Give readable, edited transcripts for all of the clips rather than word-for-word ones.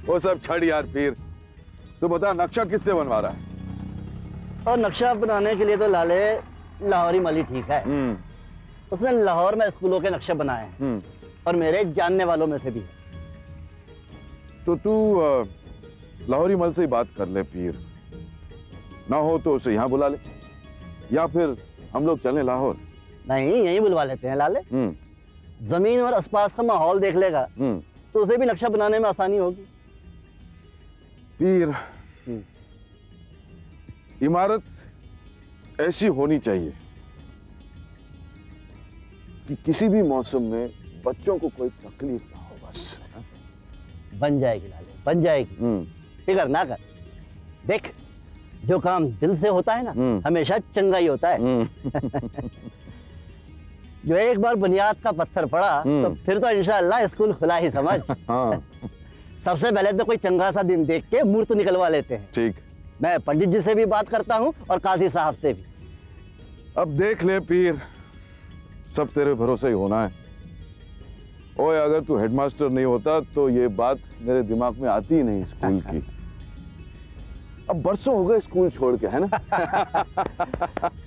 वो सब छड़ यार पीर, तू बता नक्शा किससे बनवा रहा है? और नक्शा बनाने के लिए तो लाले लाहौरी मली ठीक है। उसने लाहौर में स्कूलों के नक्शे बनाए हैं और मेरे जानने वालों में से भी है। तो तू लाहौरी मल से ही बात कर ले पीर, ना हो तो उसे यहाँ बुला ले, या फिर हम लोग चलें लाहौर। नहीं, यहीं बुलवा लेते हैं लाले। जमीन और आसपास का माहौल देख लेगा तो उसे भी नक्शा बनाने में आसानी होगी। पीर, इमारत ऐसी होनी चाहिए कि किसी भी मौसम में बच्चों को कोई तकलीफ ना हो। बस बन जाएगी लाले, बन जाएगी, फिक्र ना कर। देख, जो काम दिल से होता है ना हमेशा चंगा ही होता है। जो एक बार बुनियाद का पत्थर पड़ा तो फिर तो इंशाअल्लाह स्कूल खुला ही समझ। सबसे पहले तो कोई चंगा सा दिन देख के मूर्त निकलवा लेते हैं। ठीक, मैं पंडित जी से भी बात करता हूँ और काजी साहब से भी। अब देख ले पीर, सब तेरे भरोसे ही होना है। ओए, अगर तू हेडमास्टर नहीं होता तो ये बात मेरे दिमाग में आती ही नहीं स्कूल की। अब बरसों हो गए स्कूल छोड़ के, है ना?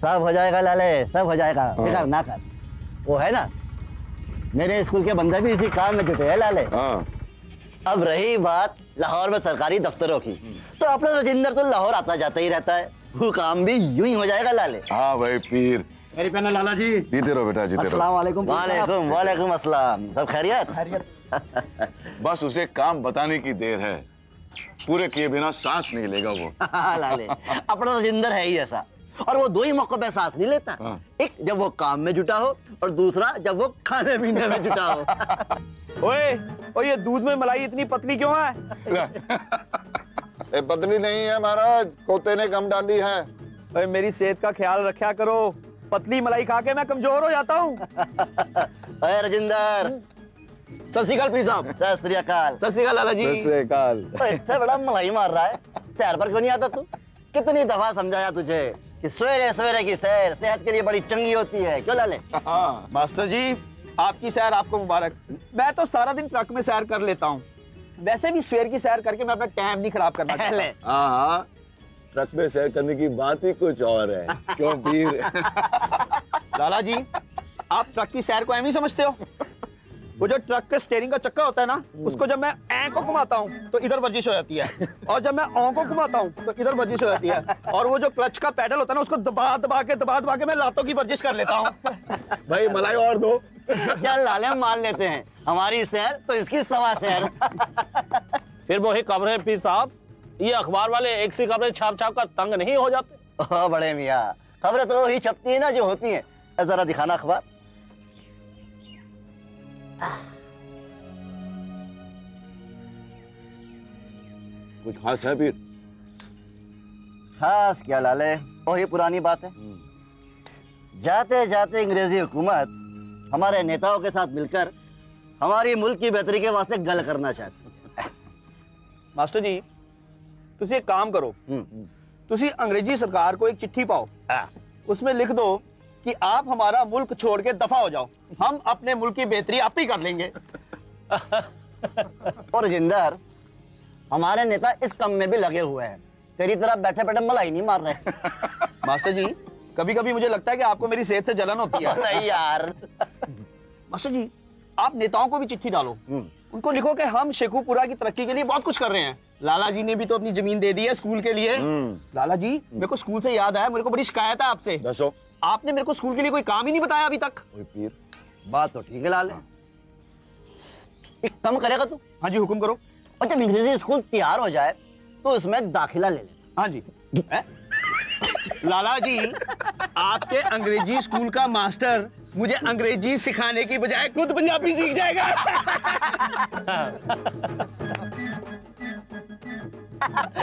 सब हो जाएगा लाले, सब हो जाएगा, फिक्र ना कर। वो है ना, मेरे स्कूल के बंदे भी इसी काम में जुटे हैं लाले। अब रही बात लाहौर में सरकारी दफ्तरों की, तो अपना राजेंद्र तो लाहौर आता जाता ही रहता है, वो काम भी यूं ही हो जाएगा लाले। हाँ भाई पीर, मेरी पहना लाला जी। जीते रहो बेटा, जीते रहो। अस्सलाम वालेकुम। वालेकुम वालेकुम अस्सलाम। सब खैरियत? बस उसे काम बताने की देर है, पूरे किए बिना सांस नहीं लेगा वो। लाले, अपना राजेंद्र है ही ऐसा, और वो दो ही मौकों पे सांस नहीं लेता। एक जब वो काम में जुटा हो और दूसरा जब वो खाने पीने में जुटा हो। ओए, ये दूध में मलाई इतनी पतली क्यों है? ये पतली नहीं है महाराज, कोते ने कम डाली है। ओए, मेरी सेहत का ख्याल रखा करो, पतली मलाई खा के मैं कमजोर हो जाता हूँ। अरे राजेंद्र, सत श्री अकाल पीर साहब। सत श्री अकाल। सत श्री अकाल लाला जी। सत श्री अकाल। इतना बड़ा मलाई मार रहा है, सैर पर क्यों नहीं आता तू? कितनी दफा समझाया तुझे कि सवेरे सवेरे की सैर सेहत के लिए बड़ी चंगी होती है, क्यों लाले? मास्टर जी, आपकी सैर आपको मुबारक। मैं तो सारा दिन ट्रक में सैर कर लेता हूँ, वैसे भी सवेर की सैर करके मैं अपना टाइम नहीं खराब करना चाहता। हाँ, ट्रक में सैर करने की बात ही कुछ और है। क्यों पीर? लाला जी, आप ट्रक की सैर को एम ही समझते हो? वो जो ट्रक के स्टीयरिंग का चक्का होता है ना, उसको जब मैं ऐ को घुमाता हूँ तो इधर वर्जिश हो जाती है, और जब मैं औ को घुमाता हूँ तो इधर वर्जिश हो जाती है, और वो जो क्लच का पैडल होता है ना, उसको दबा दबा के मैं लातों की वर्जिश कर लेता हूँ। भाई मलाई और दो। चल लाले, मान लेते हैं, हमारी सैर तो इसकी सवा सैर। फिर वो ही खबरें पीर साहब, ये अखबार वाले एक सी खबरें छाप छाप कर तंग नहीं हो जाते? ओ बड़े मियाँ, खबरें तो वही छपती है ना जो होती है। जरा दिखाना अखबार। कुछ खास है पीर? खास क्या लाले, वही पुरानी बात है। जाते जाते अंग्रेजी हुकूमत हमारे नेताओं के साथ मिलकर हमारी मुल्क की बेहतरी के वास्ते गल करना चाहती है। मास्टर जी, तुसी एक काम करो, तुसी अंग्रेजी सरकार को एक चिट्ठी पाओ, उसमें लिख दो कि आप हमारा मुल्क छोड़ के दफा हो जाओ, हम अपने मुल्क की बेहतरी आप ही कर लेंगे। और जिंदर, हमारे नेता इस काम में भी लगे हुए हैं, तेरी तरह बैठे बैठे मलाई नहीं मार रहे। मास्टर जी, कभी कभी मुझे लगता है कि आपको मेरी सेहत से जलन होती है। नहीं यार। मास्टर जी, आप नेताओं को भी चिट्ठी डालो, उनको लिखो कि हम शेखुपुरा की तरक्की के लिए बहुत कुछ कर रहे हैं। लाला जी ने भी तो अपनी जमीन दे दी है स्कूल के लिए। लाला जी, मेरे को स्कूल से याद आया, मेरे को बड़ी शिकायत है आपसे। दसो। आपने मेरे को स्कूल के लिए कोई काम ही नहीं बताया अभी तक। पीर, बात तो ठीक है लाले, एक काम करेगा तू? हाँ जी, हुक्म करो। और जब अंग्रेजी स्कूल तैयार हो जाए तो इसमें दाखिला ले लेना। हाँ जी। लाला जी, आपके अंग्रेजी स्कूल का मास्टर मुझे अंग्रेजी सिखाने की बजाय खुद पंजाबी सीख जाएगा।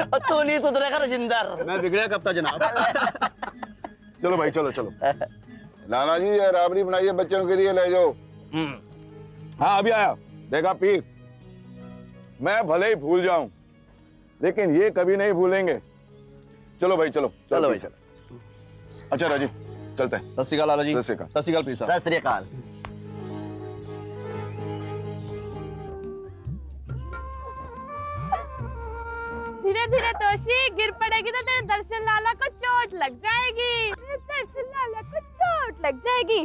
और तू नहीं सुधरेगा राजिंदर। मैं बिगड़े कब था जनाब। चलो भाई, चलो चलो। नाना जी, ये राबड़ी बनाइए बच्चों के लिए, ले जाओ। हाँ अभी आया। देखा पीर, मैं भले ही भूल जाऊं लेकिन ये कभी नहीं भूलेंगे। चलो भाई, चलो चलो भाई, चलो। अच्छा राजी, चलते हैं। सत श्री अकाल लाला जी। सत श्री अकाल। सत श्री अकाल पीर साहब। सत श्री अकाल। धीरे धीरे तोशी, गिर पड़ेगी तो तेरे दर्शन लाला को चोट लग जाएगी। दर्शन लाला को चोट लग जाएगी।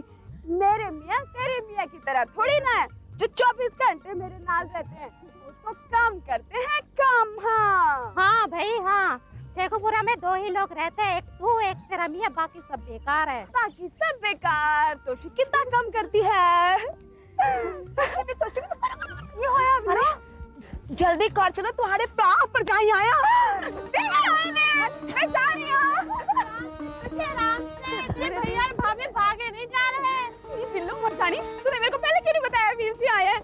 मेरे मियाँ तेरे मियाँ की तरह थोड़ी ना है जो 24 घंटे मेरे नाल रहते हैं। उसको काम करते हैं काम। हाँ हाँ भाई हाँ, शेखुपुरा में 2 ही लोग रहते हैं, एक तू एक तेरा मियाँ, बाकी सब बेकार है। बाकी सब बेकार। तोशी कितना काम करती है। ये होया अरे जल्दी कर चलो, तुम्हारे पाँव पर जाई आया। मैं जा रही हूँ। भैया भाभी भागे नहीं जा रहे हैं। ये बिल्लू मर्दानी, तूने मेरे को पहले क्यों नहीं बताया वीर जी आए हैं?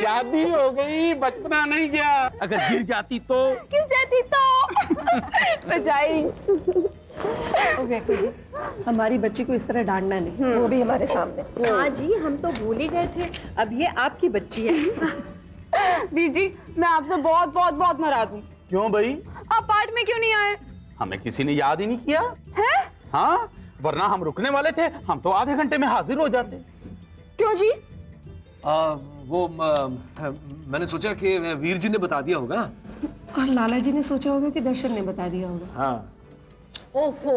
शादी हो गई, बचपना नहीं गया। अगर गिर जाती तो बजाई। जी, हमारी बच्ची को इस तरह डांटना नहीं, वो भी हमारे सामने। हाँ जी, हम तो भूल ही गए थे, अब ये आपकी बच्ची है। वीर जी, मैं आपसे बहुत बहुत बहुत नाराज हूँ। क्यों भाई? आप पार्ट में क्यों नहीं आए? हमें किसी ने याद ही नहीं किया है? हाँ, वरना हम रुकने वाले थे, हम तो आधे घंटे में हाजिर हो जाते। क्यों जी? मैंने सोचा कि वीर जी ने बता दिया होगा, और लाला जी ने सोचा होगा कि दर्शन ने बता दिया होगा। हाँ। ओफो,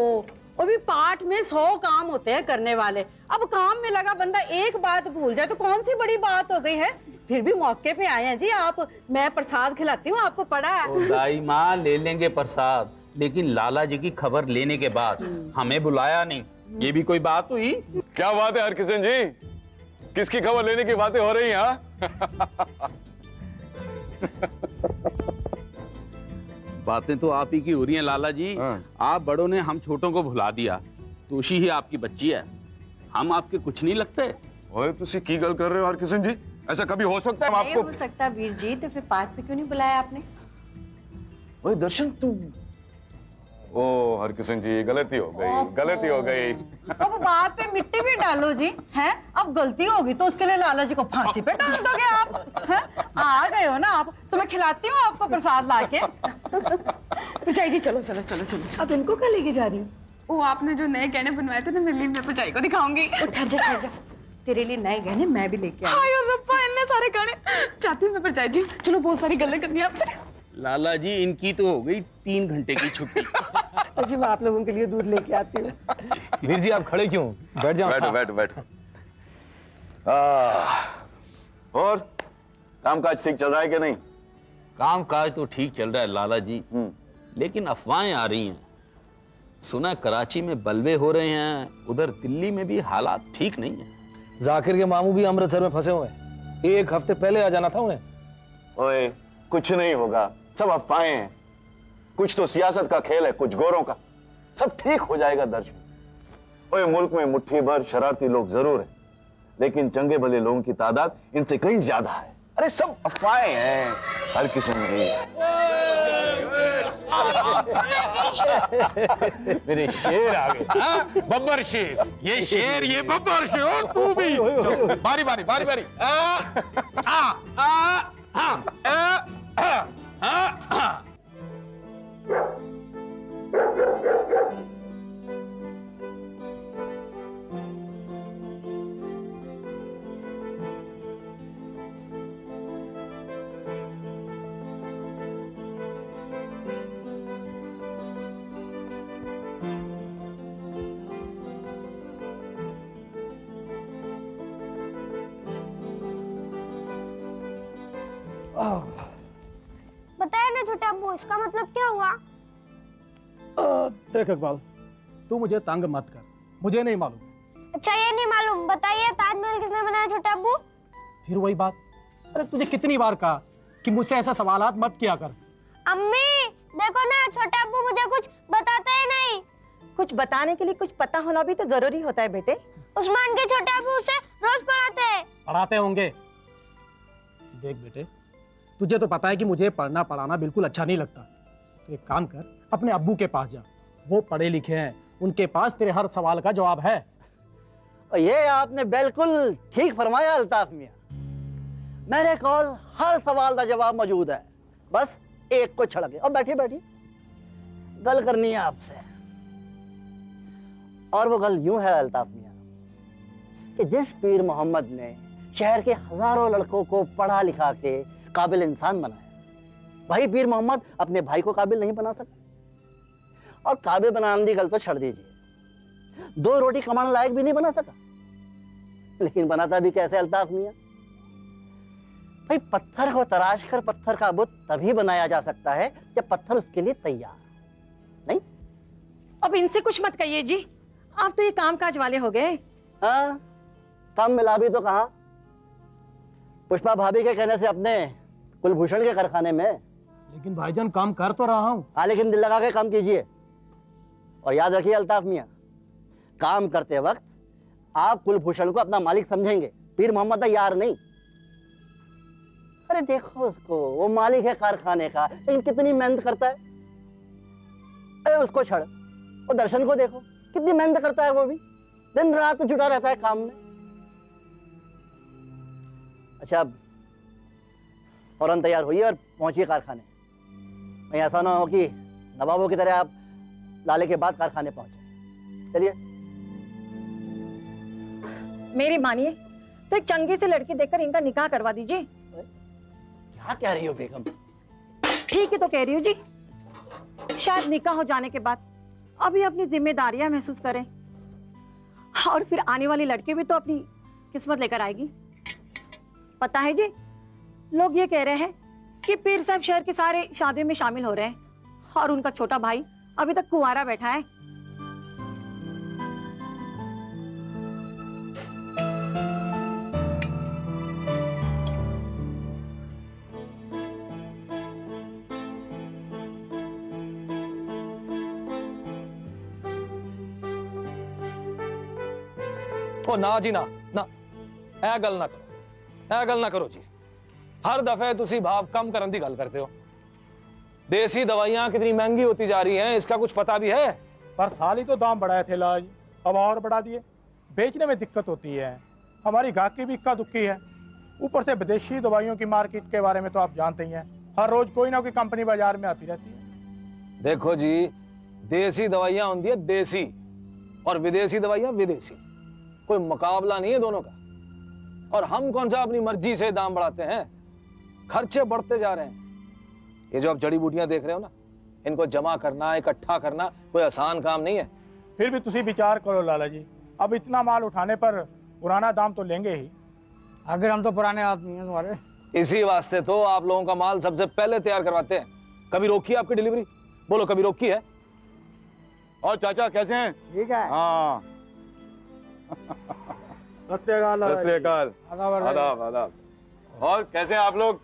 वो भी पाठ में 100 काम होते हैं करने वाले। अब काम में लगा बंदा एक बात भूल जाए तो कौन सी बड़ी बात हो गई है। फिर भी मौके पे आए हैं जी आप, मैं प्रसाद खिलाती हूँ, आपको पड़ा है। दाई माँ ले लेंगे प्रसाद, लेकिन लाला जी की खबर लेने के बाद हमें बुलाया नहीं, ये भी कोई बात हुई? क्या बात है हरकिशन जी, किसकी खबर लेने की बातें हो रही हैं? बातें तो आप ही की हो रही हैं लाला जी। आप बड़ों ने हम छोटों को भुला दिया। तोशी ही आपकी बच्ची है, हम आपके कुछ नहीं लगते। ओए तुसी की गल कर रहे हो हरकिशन जी? ऐसा कभी हो सकता है? नहीं हो सकता वीर जी, तो फिर पाठ पे क्यों नहीं बुलाया आपने? ओए दर्शन तू, ओ हरकिशन जी गलती हो गई, गलती हो गई। अब बात पे मिट्टी भी डालो जी, हैं? अब गलती होगी तो उसके लिए लाला जी को फांसी पे डाल दोगे आप? हैं? आ गए हो ना आप, तो मैं खिलाती हूँ आपको प्रसाद लाके। भजाई जी चलो चलो चलो चलो। अब इनको क्या लेके जा रही हूँ? वो आपने जो नए गहने बनवाए थे ना, मेरे लिए, मैं भजाई को दिखाऊंगी। ठहर जा, तेरे लिए नए गहने मैं भी लेके आई। हाय रब्बा, इतने सारे गहने चाहती हूँ मैं भजाई जी। चलो बहुत सारी गल्लें करनी है आपसे। लाला जी इनकी तो हो गई 3 घंटे की छुट्टी। जी मैं आप लोगों के लिए दूध लेके आती हूँ। वीर जी आप खड़े क्यों? बैठ जाओ। बैठो बैठो बैठो। और कामकाज ठीक चल रहा है कि नहीं? कामकाज तो ठीक चल रहा है लाला जी, लेकिन अफवाहें आ रही हैं। सुना कराची में बलवे हो रहे हैं, उधर दिल्ली में भी हालात ठीक नहीं है। जाकिर के मामू भी अमृतसर में फंसे हुए हैं, 1 हफ्ते पहले आ जाना था उन्हें। ओए कुछ नहीं होगा, सब अफवाहें हैं। कुछ तो सियासत का खेल है, कुछ गोरों का। सब ठीक हो जाएगा दर्शन। ओए मुल्क में मुट्ठी भर शरारती लोग जरूर हैं, लेकिन चंगे भले लोगों की तादाद इनसे कहीं ज्यादा है। अरे सब अफवाहें हैं हर किस्म की। मेरे शेर आ गए। बब्बर शेर, ये शेर, ये बब्बर शेर, तू भी। बारी बारी बारी बारी। बताया ना छोटे अब्बू, इसका मतलब क्या हुआ? देख इकबाल, तू मुझे तंग मत कर, मुझे नहीं मालूम। अच्छा ये नहीं मालूम, बताइए ताजमहल किसने बनाया छोटे अब्बू? फिर वही बात, अरे तुझे कितनी बार कहा कि मुझसे ऐसा सवालात मत किया कर। अम्मी देखो ना, छोटे अब्बू मुझे कुछ बताते ही नहीं। कुछ बताने के लिए कुछ पता होना भी तो जरूरी होता है बेटे। उस्मान के छोटे अब्बू उसे रोज पढ़ाते होंगे। देख बेटे, तुझे तो पता है कि मुझे पढ़ना पढ़ाना बिल्कुल अच्छा नहीं लगता। तो एक काम कर, अपने अब्बू के पास जा, वो पढ़े लिखे हैं, उनके पास तेरे हर सवाल का जवाब है। ये आपने बिल्कुल ठीक फरमाया अल्ताफ मियां, मेरे कॉल हर सवाल का जवाब मौजूद है, बस एक को छड़ के। और बैठिए बैठिए, गल करनी है आपसे। और वो गल यूं है अल्ताफ मियां कि जिस पीर मोहम्मद ने शहर के हजारों लड़कों को पढ़ा लिखा के काबिल इंसान बनाया, वही पीर मोहम्मद अपने भाई को काबिल नहीं बना सका। और काबिल बनाने की गल तो छोड़ दीजिए, 2 रोटी कमाने लायक भी नहीं बना सका। लेकिन बनाता भी कैसे अल्ताफ मियां? भाई पत्थर को तराश कर पत्थर का बुत तभी बनाया जा सकता है जब पत्थर उसके लिए तैयार नहीं। अब इनसे कुछ मत कहिए जी, आप तो ये कामकाज वाले हो गए। हाँ, काम मिला भी तो कहा। पुष्पा भाभी के कहने से अपने कुलभूषण के कारखाने में। लेकिन भाईजान काम कर तो रहा हूँ। हाँ, लेकिन दिल लगा के काम कीजिए। और याद रखिए अल्ताफ मियां, काम करते वक्त आप कुलभूषण को अपना मालिक समझेंगे, पीर मोहम्मद का यार नहीं। अरे देखो उसको, वो मालिक है कारखाने का, लेकिन कितनी मेहनत करता है। अरे उसको छोड़, वो दर्शन को देखो, कितनी मेहनत करता है। वो भी दिन रात जुटा रहता है काम में। अच्छा, अब फौरन तैयार होइए और पहुंचिए कारखाने। कहीं ऐसा ना हो कि नवाबों की तरह आप लाले के बाद कारखाने पहुंचे। चलिए। मेरी मानिए तो एक चंगे से लड़की देखकर इनका निकाह करवा दीजिए। क्या कह रही हो बेगम? ठीक है तो कह रही हूँ जी, शायद निकाह हो जाने के बाद अभी अपनी जिम्मेदारियां महसूस करें, और फिर आने वाली लड़की भी तो अपनी किस्मत लेकर आएगी। पता है जी, लोग ये कह रहे हैं कि पीर साहब शहर के सारे शादियों में शामिल हो रहे हैं और उनका छोटा भाई अभी तक कुंवारा बैठा है। ओ ना जी ना ना, ऐ गल ना करो, ऐ गल ना करो जी। हर दफे तुसी भाव कम करने की गल करते हो। देसी दवाइयां कितनी महंगी होती जा रही हैं, इसका कुछ पता भी है? पर साल ही तो दाम बढ़ाए थे इलाज, अब और बढ़ा दिए। बेचने में दिक्कत होती है, हमारी गाहकी भी इक्का दुक्की है। ऊपर से विदेशी दवाइयों की मार्केट के बारे में तो आप जानते ही हैं, हर रोज कोई ना कोई कंपनी बाजार में आती रहती है। देखो जी, देसी दवाइयां होती है देसी और विदेशी दवाइयां विदेशी, कोई मुकाबला नहीं है दोनों का। और हम कौन सा अपनी मर्जी से दाम बढ़ाते हैं? खर्चे बढ़ते जा रहे हैं। ये जो आप जड़ी बूटियां देख रहे हो ना, इनको जमा करना, इकट्ठा करना कोई आसान काम नहीं है। फिर भी तुसी विचार करो लाला जी, अब इतना माल उठाने पर पुराना दाम तो लेंगे ही। अगर हम तो पुराने आदमी हैं तुम्हारे। इसी वास्ते तो आप लोगों का माल सबसे पहले तैयार करवाते हैं। कभी रोकी आपकी डिलीवरी? बोलो, कभी रोकी है? और चाचा कैसे हैं? ठीक है। हाँ। सत श्री अकाल। सत श्री अकाल। आदाब आदाब। और कैसे हैं आप लोग?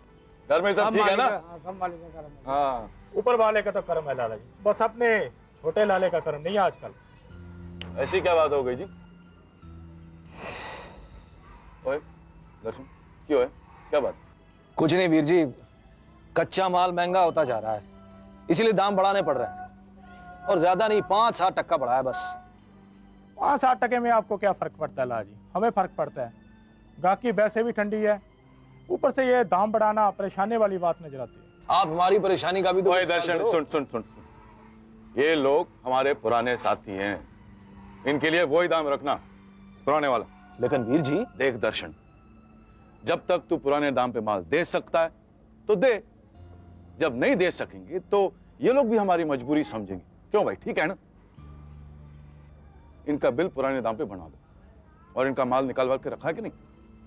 घर में सब ठीक है ना? सब मालिक का करम। हाँ, ऊपर वाले का तो करम है लाला जी, बस अपने छोटे लाले का करम नहीं है आजकल। ऐसी क्या बात हो गई जी? ओए दर्शन, क्यों है, क्या बात? कुछ नहीं वीर जी, कच्चा माल महंगा होता जा रहा है, इसीलिए दाम बढ़ाने पड़ रहे हैं। और ज्यादा नहीं, 5-7 टक्का बढ़ाया बस। 5-7 टके में आपको क्या फर्क पड़ता है लाला जी? हमें फर्क पड़ता है। गाहकी वैसे भी ठंडी है, ऊपर से ये दाम बढ़ाना परेशानी वाली बात नजर आती है। आप हमारी परेशानी का भी तो दर्शन सुन सुन सुन, ये लोग हमारे पुराने साथी हैं, इनके लिए वही दाम रखना, पुराने वाला। लेकिन वीर जी देख दर्शन, जब तक तू पुराने दाम पे माल दे सकता है तो दे, जब नहीं दे सकेंगे तो ये लोग भी हमारी मजबूरी समझेंगे। क्यों भाई, ठीक है ना? इनका बिल पुराने दाम पे बना दो। और इनका माल निकाल के रखा है कि नहीं?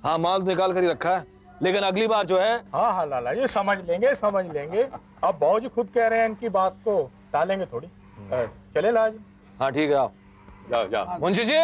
हाँ, माल निकाल कर ही रखा है, लेकिन अगली बार जो है। हाँ हाँ लाला, ये समझ लेंगे समझ लेंगे। अब बाबूजी खुद कह रहे हैं, इनकी बात को टालेंगे थोड़ी। चले लाला जी। हाँ ठीक है, आओ। जाओ जाओ। मुंशी जी।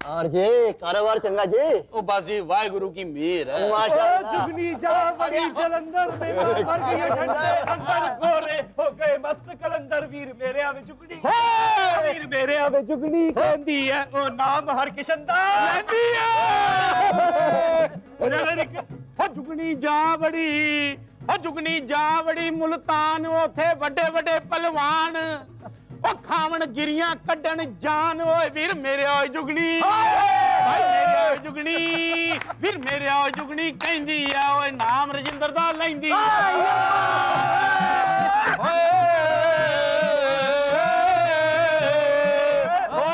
आरजे कारोबार चंगा जी। ओ बस जी, वाहेगुरु की मेहर है। माशाअल्लाह। जुगनी जा बड़ी जलंधर में मर गए ठंडे अंदर गोरे हो गए मस्त कलंदर। वीर मेरे आवे जुगनी, वीर मेरे आवे जुगनी कहंदी है, ओ नाम हर किशन दा लैंदी है। ओ जुगनी जा बड़ी, ओ जुगनी जा बड़ी मुल्तान, ओथे बड़े बड़े पहलवान ओ खावन गिरियां कड्डन जान। ओए वीर मेरे आए जुगनी, भाई मेरे आए जुगनी, वीर मेरे आए जुगनी कहंदी है, ओए नाम रजिंदर दा लैंदी। ओ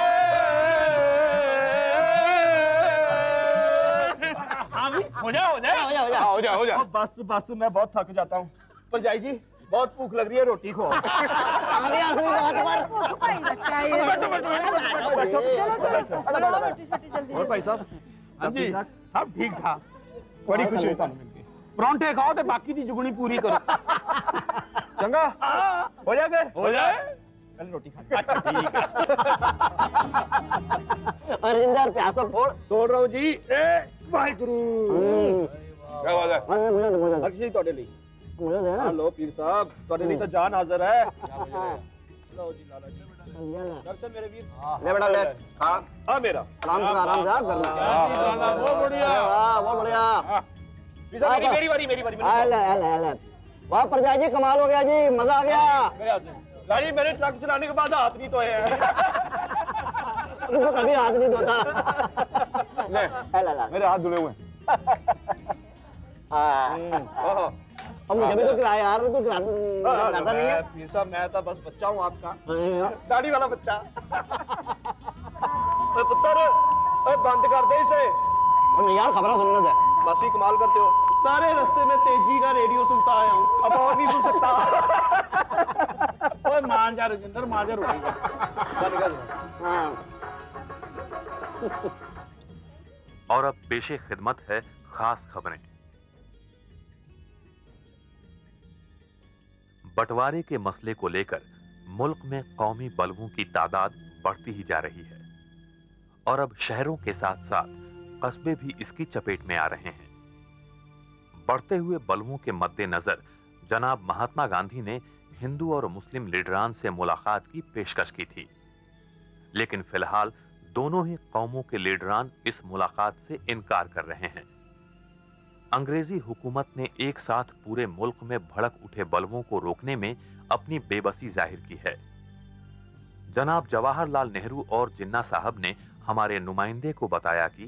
हो जाए हो जा हो जा। बस मैं बहुत थक जाता हूँ। परजाई जी बहुत भूख लग रही है, रोटी खो। और भाई साहब हाँ जी सब ठीक ठाक, बड़ी खुशी हुई तुहानू मिलके। परांठे खाओ तो बाकी दी जुगनी पूरी करो। चंगा हो जाए फिर हो जाए पहले रोटी खा। अच्छा ठीक है। अरिंदर प्यासा तोड़ रहा हूँ जी। वाहिगुरु क्या बात है? बख्शी तोड़े ली। लो पीर साहब तोड़े ली तो जान हाजिर है। लो जी लाला जी दर्शन मेरे वीर। ले बेटा ले हाँ मेरा आराम से करना। बहुत बढ़िया बहुत बढ़िया। मेरी बारी। वाह परजाई जी कमाल हो गया जी, मजा आ गया। गाड़ी मेरे ट्रक चलाने के बाद हाथ नहीं धोए हैं। उनको कभी हाथ नहीं धोता। मेरे हाथ धुले हुए अब मुझे भी तो खिलाया यार, तू खिलाता नहीं है। पीर साहब मैं तो बस बच्चा हूँ आपका, दाढ़ी वाला बच्चा। पुत्र बंद कर दे इसे। यार खबर सुनने दे। बस ही कमाल करते हो, सारे रास्ते में तेजी का रेडियो सुनता आया हूँ, अब और नहीं सुन सकता। ओए मान जा रजिंदर, मान जा रोटी बंद कर। और अब पेशे खिदमत है खास खबरें। बंटवारे के मसले को लेकर मुल्क में कौमी बलवों की तादाद बढ़ती ही जा रही है और अब शहरों के साथ साथ कस्बे भी इसकी चपेट में आ रहे हैं। बढ़ते हुए बलवों के मद्देनजर जनाब महात्मा गांधी ने हिंदू और मुस्लिम लीडरान से मुलाकात की पेशकश की थी, लेकिन फिलहाल दोनों ही कौमों के लीडरान इस मुलाकात से इनकार कर रहे हैं। अंग्रेजी हुकूमत ने एक साथ पूरे मुल्क में भड़क उठे बलवों को रोकने में अपनी बेबसी जाहिर की है। जनाब जवाहरलाल नेहरू और जिन्ना साहब ने हमारे नुमाइंदे को बताया कि